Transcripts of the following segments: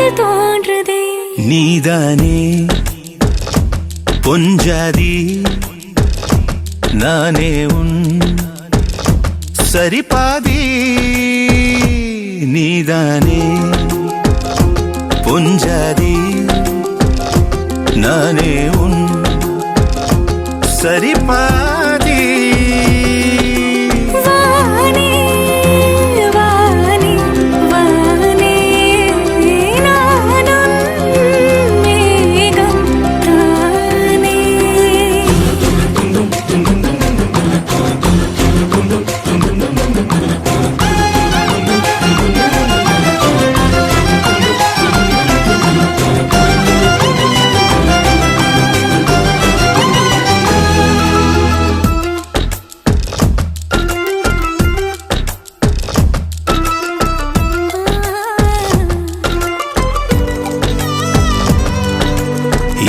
உன்னிடத்தில் தோன்றுதே. நீதானே பொஞ்சாதி, நானே உன் சரிபாதி. நீதானே பொஞ்சாதி, நானே உன் சரிபாதி.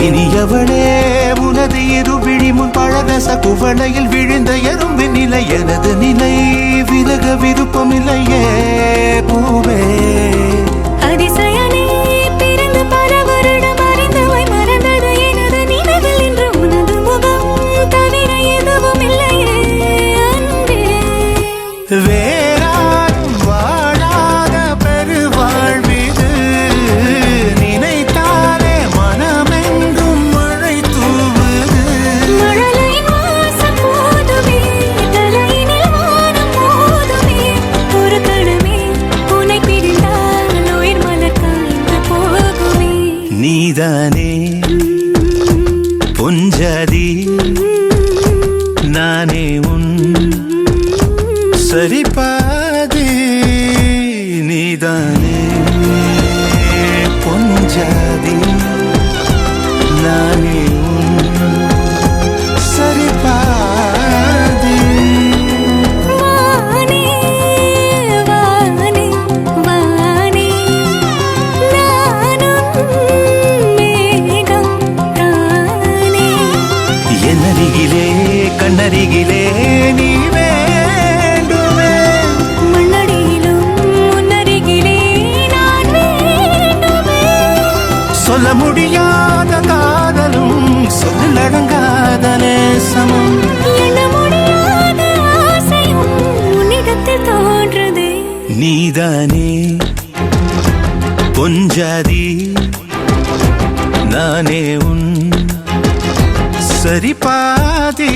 இனியவளே உனது இருவிழி முன் பழதச குவளையில் விழுந்த எறும்பின் நிலை எனது நிலை விலக விருப்பமில்லையே பூவே. அதிசயனே பிறந்து பல வருடம் அறிந்தவை மறந்தது எனது நினைவில் இன்று உனது முகம் தவிர எதுவும் இல்லையே அன்பே. வேறாரும் வாழாத பெருவாழ்விது, நினைத்தாலே மனமெங்கும் மழை தூவுது. மழலையின் வாசம் போதுமே, தலையினில் வானம் போதுமே. ஒரு கணமே உன்னை பிரிந்தால் உயிர் மலர் காய்ந்து போகுமே. நீதானே பொஞ்சாதி, நானே உன் சரிபாதி. நீதானே பொஞ்சாதி, நானே உன் சரிபாதி. வானே வானே வானே, நானும் மேகம் தானே. என்னருகிலே கண்ணருகிலே நீ வேண்டுமே, மண்ணடியிலும் முன்னருகிலே நான் வேண்டுமே. சொல்ல முடியாத காதலும் சொல்லடங்காத நேசமும். எண்ண முடியாத ஆசையும் உன்னிடத்தில் தோன்றுதே. நீதானே பொஞ்சாதி, நானே உன் சரிபாதி.